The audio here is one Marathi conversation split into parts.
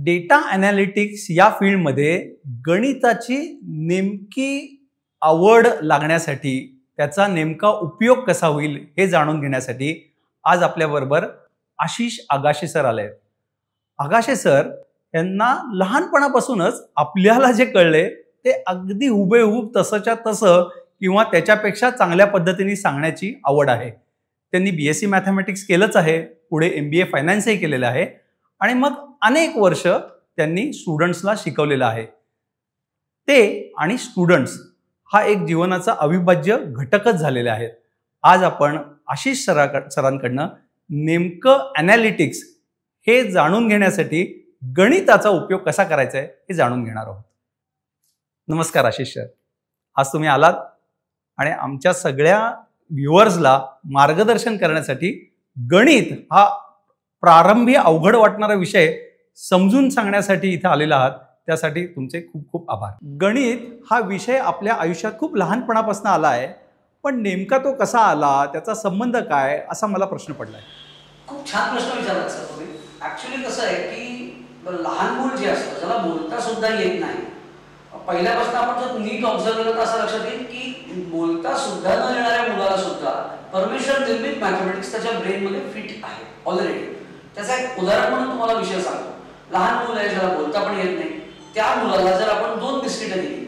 डेटा ॲनालिटिक्स या फील्डमध्ये गणिताची नेमकी आवड लागण्यासाठी, त्याचा नेमका उपयोग कसा होईल हे जाणून घेण्यासाठी आज आपल्याबरोबर आशिष आगाशे सर आले आहेत. आगाशे सर यांना लहानपणापासूनच आपल्याला जे कळले ते अगदी हुबेहूब तसंच्या तसं किंवा त्याच्यापेक्षा चांगल्या पद्धतीने सांगण्याची आवड आहे. त्यांनी BSc मॅथमॅटिक्स केलंच आहे, पुढे MBA फायनान्सही केलेलं आहे आणि मग अनेक वर्ष त्यांनी स्टुडंट्सला शिकवलेलं आहे. ते आणि स्टुडंट्स हा एक जीवनाचा अविभाज्य घटकच झालेले आहेत. आज आपण आशिष सरांकडनं नेमकं ॲनालिटिक्स हे जाणून घेण्यासाठी गणिताचा उपयोग कसा करायचा आहे हे जाणून घेणार आहोत. नमस्कार आशिष सर, आज तुम्ही आलात आणि आमच्या सगळ्या व्ह्युअर्सला मार्गदर्शन करण्यासाठी गणित हा प्रारंभी अवघड वाटणारा विषय समजून सांगण्यासाठी इथे आलेला आहात. त्यासाठी तुमचे खूप खूप आभार. गणित हा विषय आपल्या आयुष्यात खूप लहानपणापासून आला आहे, पण नेमका तो कसा आला, त्याचा संबंध काय, असा मला प्रश्न पडलाय. खूप छान प्रश्न विचारलात सर तुम्ही. ऍक्च्युली कसं आहे की लहान मूल जे असतं ज्याला बोलता सुद्धा येत नाही, पहिल्यापासून आपण जर नीट ऑब्झर्व केलं तर असं लक्षात येईल की बोलता सुद्धा न येणाऱ्या मुलाला सुद्धा परमेश्वर निर्मित मॅथमॅटिक्स त्याच्या ब्रेनमध्ये फिट आहे ऑलरेडी. त्याचा एक उदाहरण म्हणून तुम्हाला विषय सांगतो. लहान मुलं आहे ज्याला बोलता पण येत नाही, त्या मुलाला जर आपण 2 बिस्किटं दिली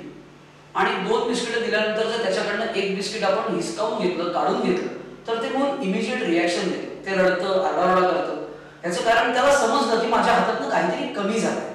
आणि 2 बिस्किटं दिल्यानंतर जर त्याच्याकडनं एक बिस्किट आपण हिसकावून घेतलं, काढून घेतलं, तर ते मूल इमिजिएट रिॲक्शन देतं. ते रडतं, आरडाओरडा करतं. याचं कारण त्याला समजलं की माझ्या हातातनं काहीतरी कमी झालंय.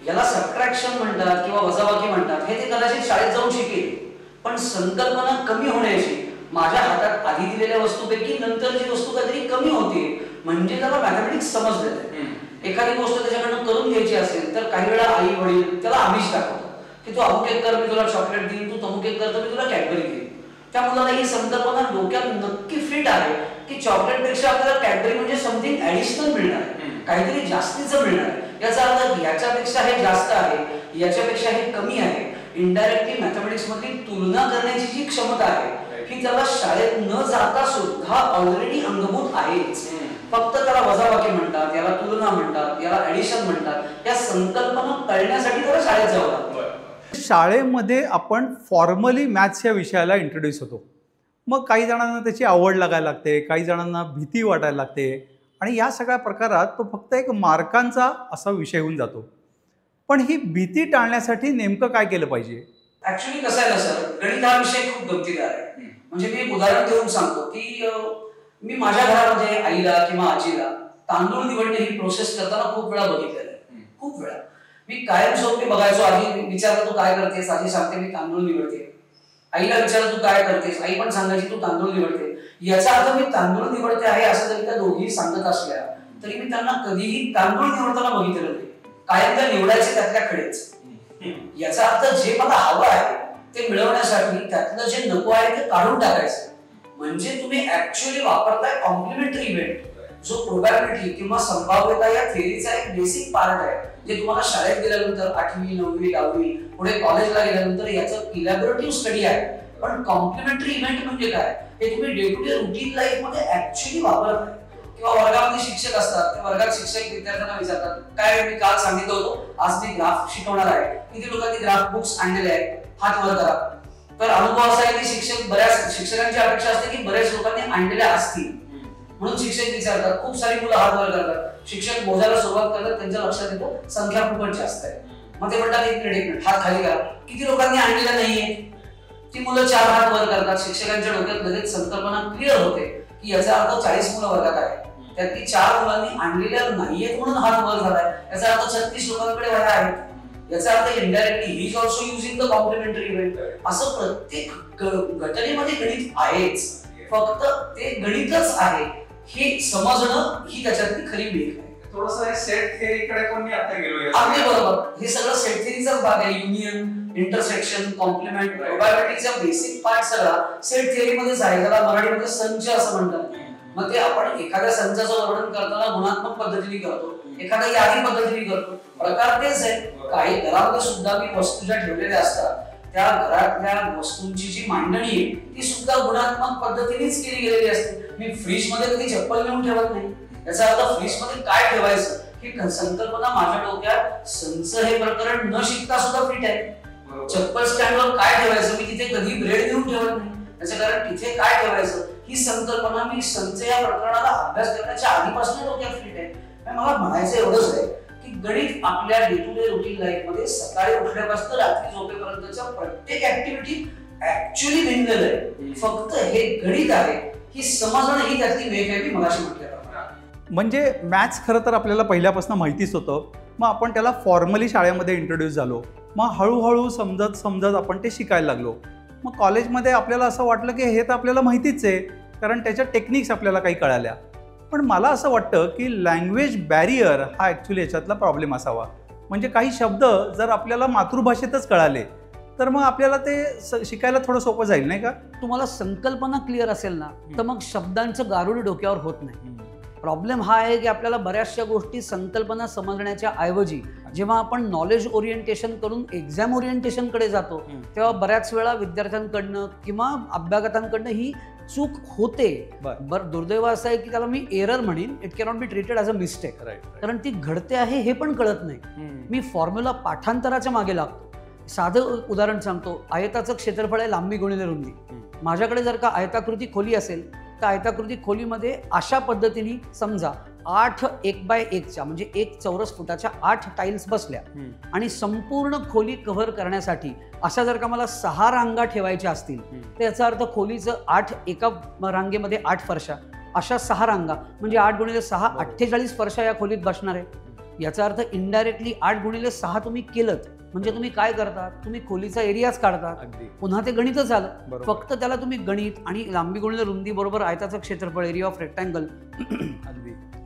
याला सबट्रॅक्शन म्हणतात किंवा वजाबाकी म्हणतात. हे ते कदाचित शाळेत जाऊन शिकेल, पण संकल्पना कमी होण्याची, माझ्या हातात आधी दिलेल्या वस्तूपैकी नंतरची वस्तू काहीतरी कमी होते, म्हणजे त्याला मॅथमॅटिक्स समजलेलं आहे. एखादी गोष्ट त्याच्याकडनं करून घ्यायची असेल तर काही वेळा आई वडील त्याला आमिष दाखवतात की तू अमुक एक कर मी तुला चॉकलेट देईन, तू तमुक एक कर तर मी तुला कॅडबरी देईन. त्या मुलाला ही संकल्पना डोक्यात नक्की फिट आहे की चॉकलेट पेक्षा आपल्याला कॅडबरी म्हणजे समथिंग ऍडिशनल मिळणार आहे, काहीतरी जास्तीचं मिळणार आहे. याचा अर्थ याच्यापेक्षा हे जास्त आहे, याच्यापेक्षा हे कमी आहे. इनडायरेक्टली मॅथमॅटिक्स मधली तुलना करण्याची जी क्षमता आहे ही त्याला शाळेत न जाता सुद्धा ऑलरेडी अंगभूत आहेच. फक्त त्याला वजाबाकी म्हणतात, याला तुलना म्हणतात, याला ऍडिशन म्हणतात. या संकल्पना कळण्यासाठी त्याला शाळेत जावं लागतं. शाळेमध्ये आपण फॉर्मली मॅथ्स या विषयाला इंट्रोड्यूस होतो. मग काही जणांना त्याची आवड लागायला लागते, काही जणांना भीती वाटायला लागते आणि या सगळ्या प्रकारात तो फक्त एक मार्कांचा असा विषय होऊन जातो. पण ही भीती टाळण्यासाठी नेमकं काय केलं पाहिजे? ऍक्च्युली कसं आहे ना सर, गणित हा विषय खूप गमतीदार आहे. म्हणजे मी एक उदाहरण देऊन सांगतो की मी माझ्या घरामध्ये आईला किंवा आजीला तांदूळ निवडणे ही प्रोसेस करताना खूप वेळा बघितलेलं आहे. खूप वेळा मी कायमस्वरूपी बघायचो. आधी विचारलं तू काय करतेस, आजी सांगते मी तांदूळ निवडते. आईला विचारलं तू काय करतेस, आई पण सांगायची तू तांदूळ निवडते. याचा अर्थ मी तांदूळ निवडते आहे असं जरी त्या दोघी सांगत असल्या तरी मी त्यांना कधीही तांदूळ निवडताना बघितलेलं नाही. कायम त्या निवडायचे त्यातल्या कडेच. याचा अर्थ जे मला हवं आहे ते मिळवण्यासाठी त्यातलं जे नको आहे ते काढून टाकायचं. म्हणजे तुम्ही ऍक्च्युअली वापरताय कॉम्प्लिमेंटरी इव्हेंट, जो प्रोबॅबिलिटी किंवा संभाव्यता या थिअरीचा एक बेसिक पार्ट आहे, जे तुम्हाला शाळेत गेल्यानंतर 8वी 9वी 10वी पुढे कॉलेजला गेल्यानंतर याचं इलॅबोरेटिव्ह स्टडी आहे. पण कॉम्प्लिमेंटरी इव्हेंट म्हणजे काय हे तुम्ही day to day routine life मध्ये ऍक्च्युअली वापरताय. किंवा वर्गामध्ये शिक्षक असतात, त्या वर्गात शिक्षक विद्यार्थ्यांना विचारतात काय मी काल सांगितलं होतं आज मी ग्राफ शिकवणार आहे, किती लोकांनी ग्राफ बुक्स आणलेले आहेत, हात वर करा. तर अनुभव असा आहे की शिक्षकांची अपेक्षा असते की बऱ्याच लोकांनी आणलेल्या असतील, म्हणून शिक्षक विचारतात. खूप सारी मुलं हात वर करतात. शिक्षक मोजायला सुरुवात करतात, त्यांच्या लक्षात येतं संख्या खूपच जास्त आहे. मग ते म्हणतात एक मिनिट हात खाली करा, किती लोकांनी आणलेल्या नाहीये. ती मुलं 4 हात वर करतात. शिक्षकांच्या डोक्यात लगेच संकल्पना क्लिअर होते की याचा अर्थ 40 मुलं वर्गात आहे, त्यातली 4 मुलांनी आणलेल्या नाहीयेत म्हणून हात वर झालाय. याचा अर्थ 36 लोकांकडे वह्या आहेत. याचा अर्थ indirectly he is also using the complementary event. असं प्रत्येक घटनेमध्ये गणित आहेच, फक्त ते गणितच आहे हे समजणं ही त्याच्यातली खरी मेक आहे. थोडंसं सेट थिअरीकडे पण मी आता गेलो. अगदी बरोबर. हे सगळं सेट थिअरीचाच भाग आहे. युनियन, इंटरसेक्शन, कॉम्प्लिमेंट, प्रोबॅबिलिटीचा बेसिक पार्ट सगळा सेट थिअरीमध्येच आहे. त्याला मराठीमध्ये संच असं म्हणतात. मग ते आपण एखाद्या संचाचं वर्णन करताना गुणात्मक पद्धतीने करतो, एखाद्या यादी पद्धतीने करतो. प्रकार तेच आहे. काही घरामध्ये सुद्धा मी वस्तू ज्या ठेवलेल्या असतात त्या घरातल्या वस्तूंची जी मांडणी आहे ती सुद्धा गुणात्मक पद्धतीनेच केली गेलेली असते. मी फ्रीज मध्ये कधी चप्पल नेऊन ठेवत नाही. याचा अर्थ फ्रीज मध्ये काय ठेवायचं ही संकल्पना माझ्या डोक्यात तुमचं हे प्रकरण न शिकता सुद्धा फिट आहे. बरोबर. चप्पल स्टँडवर काय ठेवायचं, मी तिथे कधी ब्रेड घेऊन ठेवत नाही. त्याचं कारण तिथे काय ठेवायचं ही संकल्पना मी संच या प्रकरणाला अभ्यास करण्याच्या आधीपासून डोक्यात फिट आहे. मला म्हणायचं एवढंच आहे की गणित आपल्या day to day routine life मध्ये सकाळी उठल्यापासून रात्री झोपेपर्यंतच्या प्रत्येक ऍक्टिव्हिटी ऍक्च्युअली भिन्न आहे. फक्त हे गणित आहे ही समजणं ही त्यातली मेघ आहे. मी मगाशी म्हटल्याप्रमाणे म्हणजे मॅथ्स खरं तर आपल्याला पहिल्यापासून माहितीच होतं. मग आपण त्याला फॉर्मली शाळेमध्ये इंट्रोड्यूस झालो. मग हळूहळू समजत समजत आपण ते शिकायला लागलो. मग कॉलेजमध्ये आपल्याला असं वाटलं की हे तर आपल्याला माहितीच आहे, कारण त्याच्या टेक्निक्स आपल्याला काही कळाल्या. पण मला असं वाटतं की लँग्वेज बॅरियर हा ॲक्च्युली याच्यातला प्रॉब्लेम असावा. म्हणजे काही शब्द जर आपल्याला मातृभाषेतच कळाले तर मग आपल्याला ते शिकायला थोडं सोपं जाईल, नाही का? तुम्हाला संकल्पना क्लिअर असेल ना तर मग शब्दांचं गारुड डोक्यावर होत नाही. प्रॉब्लेम हा आहे की आपल्याला बऱ्याचशा गोष्टी संकल्पना समजण्याच्या ऐवजी जेव्हा आपण नॉलेज ओरिएंटेशन करून एक्झाम ओरिएंटेशनकडे जातो तेव्हा बऱ्याच वेळा विद्यार्थ्यांकडनं किंवा अभ्यागतांकडनं ही चूक होते. बरं, दुर्दैव असं आहे की त्याला मी एरर म्हणेन. It cannot be treated as a mistake, कारण ती घडते आहे हे पण कळत नाही. मी फॉर्म्युला पाठांतराच्या मागे लागतो. साधं उदाहरण सांगतो. आयताचं क्षेत्रफळ आहे लांबी गुणिले रुंदी. माझ्याकडे जर का आयताकृती खोली असेल तर आयताकृती खोलीमध्ये अशा पद्धतीने समजा 8 म्हणजे 1 चौरस फुटाच्या 8 टाईल्स बसल्या आणि संपूर्ण खोली कव्हर करण्यासाठी अशा जर का मला 6 रांगा ठेवायच्या असतील तर याचा अर्थ खोलीचं 8 एका रांगेमध्ये 8 फरशा, अशा 6 रांगा म्हणजे 8 गुणिले 6 48 फरशा या खोलीत बसणार आहे. याचा अर्थ इनडायरेक्टली 8 गुणिले 6 तुम्ही केलं म्हणजे तुम्ही काय करता, तुम्ही खोलीचा एरियाच काढता. पुन्हा ते गणितच आलं. फक्त त्याला तुम्ही गणित आणि लांबी गुणिले रुंदी बरोबर आयताचं क्षेत्रफळ area of rectangle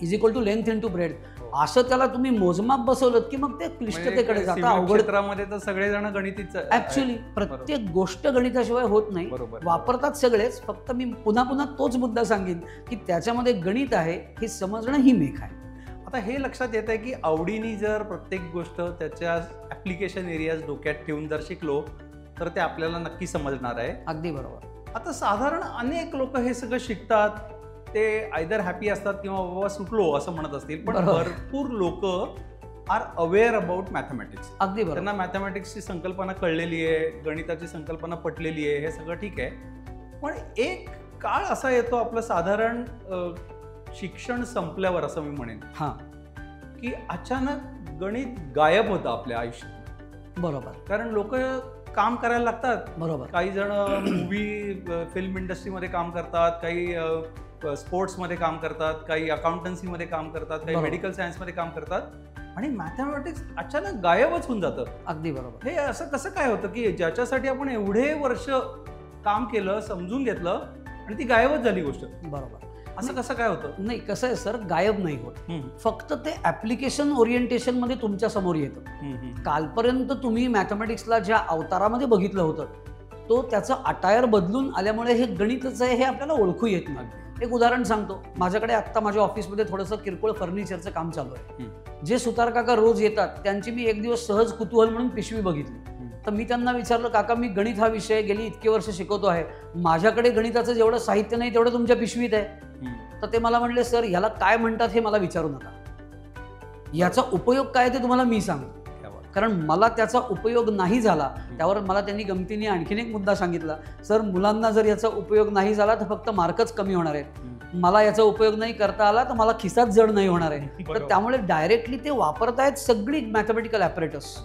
is equal to length into breadth असं त्याला तुम्ही मोजमाप बसवलं की मग ते क्लिष्टतेकडे जातं. अवघड क्षेत्रामध्ये तर सगळेजण गणितीच ऍक्च्युली प्रत्येक गोष्ट गणिताशिवाय होत नाही. वापरतात सगळेच. फक्त मी पुन्हा पुन्हा तोच मुद्दा सांगेन की त्याच्यामध्ये गणित आहे हे समजणं ही मेघ आहे. आता हे लक्षात येत आहे की आवडीने जर प्रत्येक गोष्ट त्याच्या ॲप्लिकेशन एरियाज डोक्यात ठेवून जर शिकलो तर ते आपल्याला नक्की समजणार आहे. अगदी बरोबर. आता साधारण अनेक लोक हे सगळं शिकतात, ते आयदर हॅपी असतात किंवा बाबा सुटलो असं म्हणत असतील. पण भरपूर लोक आर अवेअर अबाउट मॅथमॅटिक्स. अगदी बरोबर. त्यांना मॅथमॅटिक्सची संकल्पना कळलेली आहे, गणिताची संकल्पना पटलेली आहे, हे सगळं ठीक आहे. पण एक काळ असा येतो आपलं साधारण शिक्षण संपल्यावर असं मी म्हणेन की अचानक गणित गायब होतं आपल्या आयुष्यात. बरोबर. कारण लोक काम करायला लागतात. बरोबर. काही जण मूवी फिल्म इंडस्ट्रीमध्ये काम करतात, काही स्पोर्ट्समध्ये काम करतात, काही अकाउंटन्सीमध्ये काम करतात, काही मेडिकल सायन्समध्ये काम करतात आणि मॅथमॅटिक्स अचानक गायबच होऊन जातं. अगदी बरोबर. हे असं कसं काय होतं की ज्याच्यासाठी आपण एवढे वर्ष काम केलं, समजून घेतलं आणि ती गायबच झाली गोष्ट? बरोबर. असं कसं काय होतं? नाही, कसं आहे सर, गायब नाही होत. फक्त ते ऍप्लिकेशन ओरिएंटेशन मध्ये तुमच्या समोर येतं. कालपर्यंत तुम्ही मॅथमॅटिक्सला ज्या अवतारामध्ये बघितलं होतं तो त्याचं अटायर बदलून आल्यामुळे हे गणितच आहे हे आपल्याला ओळखू येत नाही. एक उदाहरण सांगतो. माझ्याकडे आत्ता माझ्या ऑफिसमध्ये थोडंसं किरकोळ फर्निचरचं काम चालू आहे. जे सुतार काका रोज येतात त्यांची मी एक दिवस सहज कुतूहल म्हणून पिशवी बघितली. तर मी त्यांना विचारलं, काका मी गणित हा विषय गेली इतके वर्ष शिकवतो आहे, माझ्याकडे गणिताचं जेवढं साहित्य नाही तेवढं तुमच्या पिशवीत आहे. तर ते मला म्हणले, सर ह्याला काय म्हणतात हे मला विचारू नका, याचा उपयोग काय ते तुम्हाला मी सांगतो. कारण मला त्याचा उपयोग नाही झाला. त्यावर मला त्यांनी गमतीने आणखीन एक मुद्दा सांगितला, सर मुलांना जर याचा उपयोग नाही झाला तर फक्त मार्कच कमी होणार आहेत, मला याचा उपयोग नाही करता आला तर मला खिसाच जड नाही होणार आहे. तर त्यामुळे डायरेक्टली ते वापरतायत सगळी मॅथमॅटिकल ॲपरेटस.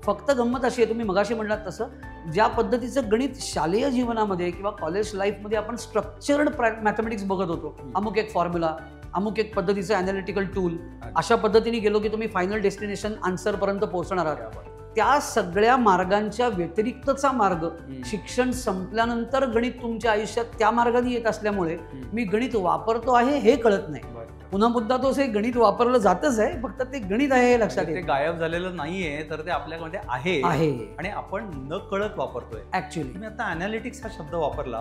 फक्त गंमत अशी आहे, तुम्ही मगाशी म्हणलात तसं, ज्या पद्धतीचं गणित शालेय जीवनामध्ये किंवा कॉलेज लाईफमध्ये आपण स्ट्रक्चर्ड मॅथमॅटिक्स बघत होतो, अमुक एक फॉर्म्युला, अमुक एक पद्धतीचं अॅनालिटिकल टूल, अशा पद्धतीने गेलो की तुम्ही फायनल डेस्टिनेशन आन्सरपर्यंत पोहोचणार आहात. त्या सगळ्या मार्गांच्या व्यतिरिक्तचा मार्ग शिक्षण संपल्यानंतर गणित तुमच्या आयुष्यात त्या मार्गाने येत असल्यामुळे मी गणित वापरतो आहे हे कळत नाही. पुन्हा मुद्दा तोच आहे, गणित वापरलं जातच आहे, फक्त ते गणित आहे हे लक्षात येते. ते गायब झालेलं नाहीये, तर ते आपल्यामध्ये आहे आणि आपण न कळत वापरतोय. ऍक्च्युली मी आता अॅनालिटिक्स हा शब्द वापरला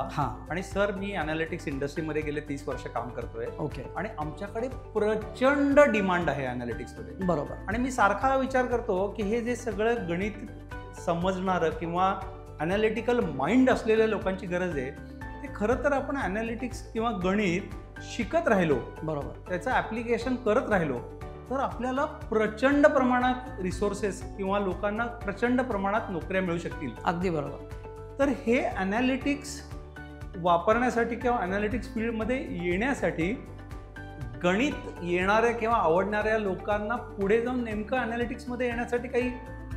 आणि सर मी अॅनालिटिक्स इंडस्ट्रीमध्ये गेले 30 वर्ष काम करतोय. ओके. आणि आमच्याकडे प्रचंड डिमांड आहे अॅनालिटिक्समध्ये. बरोबर. आणि मी सारखा विचार करतो की हे जे सगळं गणित समजणारं किंवा अॅनालिटिकल माइंड असलेल्या लोकांची गरज आहे, ते खरं तर आपण अॅनालिटिक्स किंवा गणित शिकत राहिलो, बरोबर, त्याचं ॲप्लिकेशन करत राहिलो तर आपल्याला प्रचंड प्रमाणात रिसोर्सेस किंवा लोकांना प्रचंड प्रमाणात नोकऱ्या मिळू शकतील. अगदी बरोबर. तर हे ॲनालिटिक्स वापरण्यासाठी किंवा ॲनालिटिक्स फील्डमध्ये येण्यासाठी गणित येणाऱ्या किंवा आवडणाऱ्या लोकांना पुढे जाऊन नेमकं ॲनालिटिक्समध्ये येण्यासाठी काही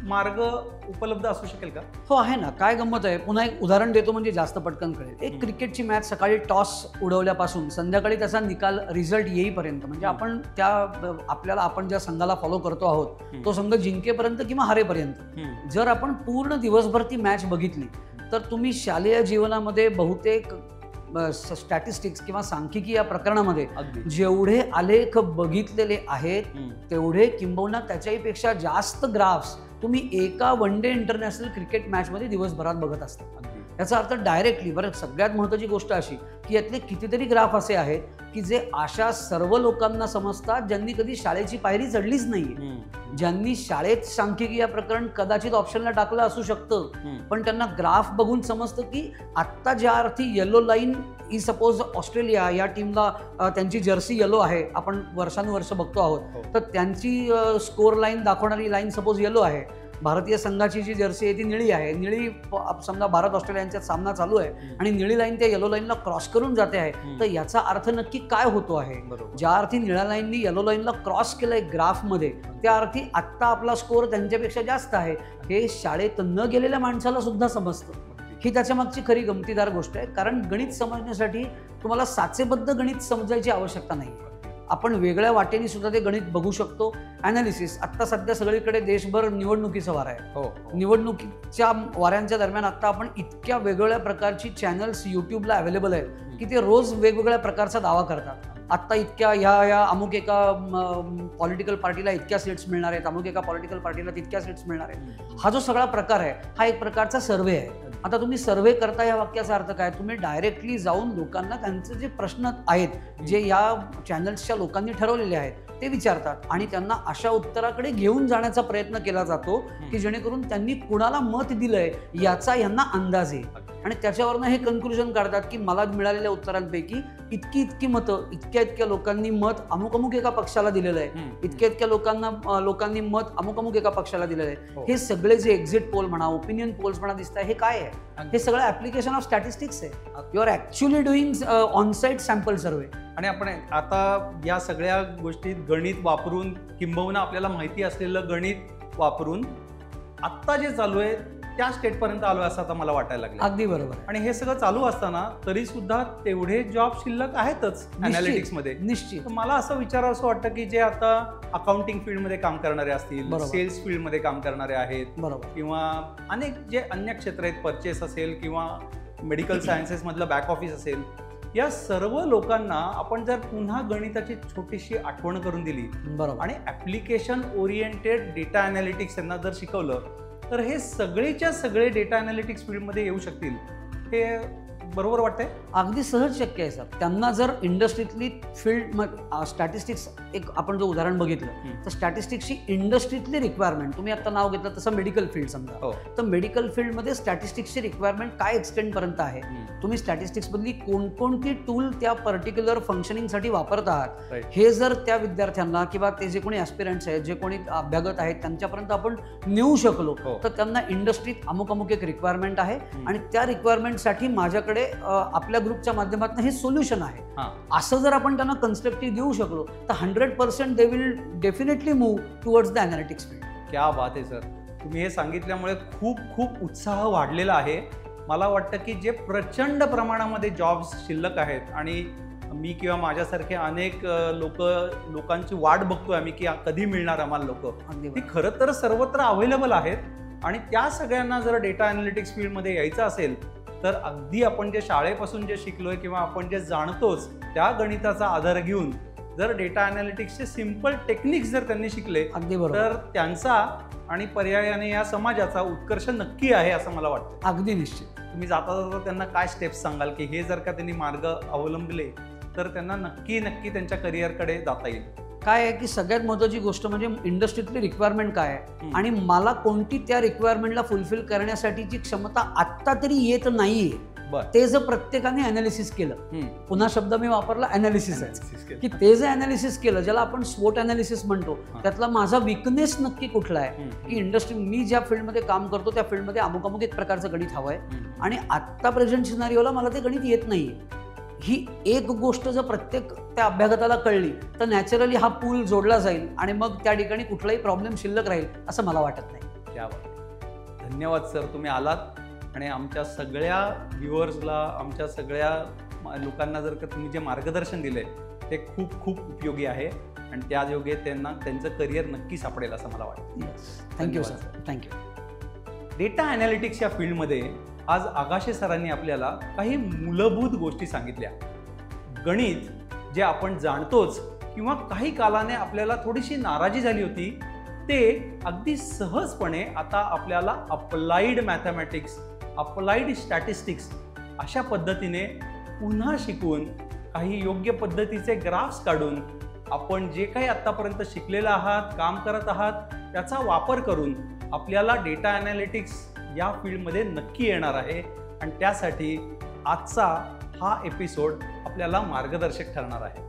मार्ग उपलब्ध असू शकेल का? हो, आहे ना. काय गंमत आहे, पुन्हा एक उदाहरण देतो म्हणजे जास्त पटकन कळेल. एक क्रिकेटची मॅच सकाळी टॉस उडवल्यापासून संध्याकाळी त्याचा निकाल रिझल्ट येईपर्यंत, म्हणजे आपण ज्या संघाला फॉलो करतो आहोत तो संघ जिंकेपर्यंत किंवा हारेपर्यंत जर आपण पूर्ण दिवसभर ती मॅच बघितली तर तुम्ही शालेय जीवनामध्ये बहुतेक स्टॅटिस्टिक्स किंवा सांख्यिकी या प्रकरणामध्ये जेवढे आलेख बघितलेले आहेत तेवढे किंबहुना त्याच्यापेक्षा जास्त ग्राफ्स तुम्ही एका वन डे इंटरनॅशनल क्रिकेट मॅचमध्ये दिवसभरात बघत असता. याचा अर्थ डायरेक्टली, बरं सगळ्यात महत्त्वाची गोष्ट अशी की यातले कितीतरी ग्राफ असे आहेत की जे अशा सर्व लोकांना समजतात ज्यांनी कधी शाळेची पायरी चढलीच नाहीये, ज्यांनी शाळेत सांख्यिकी या प्रकरण कदाचित ऑप्शनला टाकलं असू शकतं, पण त्यांना ग्राफ बघून समजतं की आत्ता ज्या अर्थी येलो लाईन ही सपोज ऑस्ट्रेलिया या टीमला त्यांची जर्सी येलो आहे, आपण वर्षानुवर्ष बघतो आहोत, तर त्यांची स्कोर लाईन दाखवणारी लाईन सपोज येलो आहे. भारतीय संघाची जी जर्सी आहे ती निळी आहे. निळी समजा भारत ऑस्ट्रेलिया यांच्यात सामना चालू आहे आणि निळी लाईन त्या येलो लाईनला क्रॉस करून जाते आहे, तर याचा अर्थ नक्की काय होतो आहे? ज्या अर्थी निळ्या लाईननी येलो लाईनला क्रॉस केलंय ग्राफमध्ये त्या अर्थी आत्ता आपला स्कोर त्यांच्यापेक्षा जास्त आहे. हे शाळेत न गेलेल्या माणसाला सुद्धा समजतं. ही त्याच्या मागची खरी गमतीदार गोष्ट आहे. कारण गणित समजण्यासाठी तुम्हाला साचेबद्ध गणित समजायची आवश्यकता नाही. आपण वेगळ्या वाटेने सुद्धा ते गणित बघू शकतो. ॲनालिसिस आत्ता सध्या सगळीकडे देशभर निवडणुकीचा वारा आहे. निवडणुकीच्या वाऱ्यांच्या दरम्यान आता आपण इतक्या वेगवेगळ्या प्रकारची चॅनल्स युट्यूबला अवेलेबल आहेत की ते रोज वेगवेगळ्या प्रकारचा दावा करतात. आत्ता इतक्या ह्या अमुक एका पॉलिटिकल पार्टीला इतक्या सीट्स मिळणार आहेत, अमुक एका पॉलिटिकल पार्टीला तितक्या सीट्स मिळणार आहेत. हा जो सगळा प्रकार आहे हा एक प्रकारचा सर्व्हे आहे. आता तुम्ही सर्व्हे करता या वाक्याचा अर्थ काय? तुम्ही डायरेक्टली जाऊन लोकांना त्यांचे जे प्रश्न आहेत जे या चॅनल्सच्या लोकांनी ठरवलेले आहेत ते विचारतात आणि त्यांना अशा उत्तराकडे घेऊन जाण्याचा प्रयत्न केला जातो की जेणेकरून त्यांनी कुणाला मत दिलंय याचा यांना अंदाज येईल आणि त्याच्यावरनं हे कन्क्लुजन काढतात की मला मिळालेल्या उत्तरांपैकी इतकी मतं इतक्या लोकांनी मत अमुक एका पक्षाला दिलेलं आहे, इतक्या लोकांनी मत अमुक एका पक्षाला दिलेलं आहे. हे सगळे जे एक्झिट पोल म्हणा, ओपिनियन पोल्स म्हणा दिसत आहे, हे काय आहे? हे सगळं ऍप्लिकेशन ऑफ स्टॅटिस्टिक्स आहे. You are actually doing onsite sample survey. आणि आपण आता या सगळ्या गोष्टीत गणित वापरून किंबहुना आपल्याला माहिती असलेलं गणित वापरून आत्ता जे चालू आहे त्या स्टेटपर्यंत आलो असं आता मला वाटायला लागलं. अगदी बरोबर. आणि हे सगळं चालू असताना तरी सुद्धा तेवढे जॉब शिल्लक आहेतच अॅनालिटिक्समध्ये. निश्चित. मला असं विचारावं असं वाटतं की जे आता अकाउंटिंग फील्डमध्ये काम करणारे असतील, सेल्स फील्डमध्ये काम करणारे आहेत, किंवा अनेक जे अन्य क्षेत्र आहेत, परचेस असेल किंवा मेडिकल सायन्सेस मधलं बॅक ऑफिस असेल, या सर्व लोकांना आपण जर पुन्हा गणिताची छोटीशी आठवण करून दिली आणि ऍप्लिकेशन ओरिएंटेड डेटा अॅनालिटिक्स यांना जर शिकवलं तर हे सगळेच्या सगळे डेटा अॅनालिटिक्स फील्डमध्ये येऊ शकतील. हे बरोबर वाटतंय? अगदी सहज शक्य आहे सर. त्यांना जर इंडस्ट्रीतली फील्ड स्टॅटिस्टिक्स एक आपण जो उदाहरण बघितलं तर स्टॅटिस्टिक्सची इंडस्ट्रीतली रिक्वायरमेंट, तुम्ही आता नाव घेतलं तसं मेडिकल फील्ड समजा, तर मेडिकल फील्डमध्ये स्टॅटिस्टिक्सची रिक्वायरमेंट काय एक्सटेंड पर्यंत आहे, तुम्ही स्टॅटिस्टिक्स मधली कोणकोणती टूल त्या पर्टिक्युलर फंक्शनिंगसाठी वापरत आहात, हे जर त्या विद्यार्थ्यांना किंवा ते जे कोणी ॲस्पिरंट्स आहेत, जे कोणी अभ्यागत आहेत त्यांच्यापर्यंत आपण नेऊ शकलो तर त्यांना इंडस्ट्रीत अमुक एक रिक्वायरमेंट आहे आणि त्या रिक्वायरमेंटसाठी माझ्याकडे आपल्या ग्रुपच्या माध्यमातून हे सोल्युशन आहे, असं जर आपण त्यांना कन्स्ट्रक्टिव्ह देऊ शकलो तर 100% they will definitely move towards the analytics field. क्या बात आहे सर. तुम्ही हे सांगितल्यामुळे खूप उत्साह वाढलेला आहे. मला वाटतं की जे प्रचंड प्रमाणामध्ये जॉब्स शिल्लक आहेत आणि मी किंवा माझ्यासारखे अनेक लोकांची वाट बघतोय आम्ही की कधी मिळणार आम्हाला लोक, ती खरं तर सर्वत्र अवेलेबल आहेत. आणि त्या सगळ्यांना जर डेटा अॅनालिटिक्स फील्डमध्ये यायचं असेल तर अगदी आपण जे शाळेपासून जे शिकलोय किंवा आपण जे जाणतोच त्या गणिताचा आधार घेऊन जर डेटा अॅनालिटिक्सचे सिंपल टेक्निक्स जर त्यांनी शिकले तर त्यांचा आणि पर्यायाने या समाजाचा उत्कर्ष नक्की आहे असं मला वाटतं. अगदी निश्चित. तुम्ही जाता त्यांना काय स्टेप्स सांगाल की हे जर का त्यांनी मार्ग अवलंबले तर त्यांना नक्की त्यांच्या करिअरकडे जाता येईल? काय आहे की सगळ्यात महत्त्वाची गोष्ट म्हणजे इंडस्ट्रीतली रिक्वायरमेंट काय आहे आणि मला कोणती त्या रिक्वायरमेंटला फुलफिल करण्यासाठीची क्षमता आत्ता तरी येत नाहीये. बरं. ते जर प्रत्येकाने अनालिसिस केलं, हम्म. पुन्हा शब्द मी वापरला अनालिसिस आहे, Analysis केलं. की ते जे अनालिसिस केलं, ज्याला आपण स्वोट अनालिसिस म्हणतो, हां. त्यातला माझा विकनेस नक्की कुठला आहे, हम्म. की इंडस्ट्री मी ज्या फील्डमध्ये काम करतो त्या फील्डमध्ये अमुक अमुक एक प्रकारचं गणित हवं आहे हम्म. आणि आत्ता प्रेझेंट सिनारिओला मला ते गणित येत नाहीये. ही एक गोष्ट जर प्रत्येक त्या अभ्यागताला कळली तर नॅचरली हा पूल जोडला जाईल आणि मग त्या ठिकाणी कुठलाही प्रॉब्लेम शिल्लक राहील असं मला वाटत नाही. क्या बात आहे. धन्यवाद सर, तुम्ही आलात आणि आमच्या सगळ्या व्ह्युअर्सला, आमच्या सगळ्या लोकांना जर का तुम्ही जे मार्गदर्शन दिले ते खूप खूप उपयोगी आहे आणि त्या योगे त्यांना त्यांचं करिअर नक्की सापडेल असं मला वाटतं. थँक्यू धन्यवाद सर, थँक्यू. डेटा ॲनालिटिक्स या फील्डमध्ये आज आगाशे सरांनी आपल्याला काही मूलभूत गोष्टी सांगितल्या. गणित जे आपण जाणतोच किंवा काही कालाने आपल्याला थोडीशी नाराजी झाली होती, ते अगदी सहजपणे आता आपल्याला अप्लाइड मॅथमॅटिक्स, अप्लाइड स्टॅटिस्टिक्स अशा पद्धतीने पुन्हा शिकून काही योग्य पद्धतीचे ग्राफ्स काढून आपण जे काही आत्तापर्यंत शिकलेलं आहात, काम करत आहात, त्याचा वापर करून आपल्याला डेटा ॲनालिटिक्स या फील्डमध्ये नक्की येणार आहे आणि त्यासाठी आजचा हा एपिसोड आपल्याला मार्गदर्शक ठरणार आहे.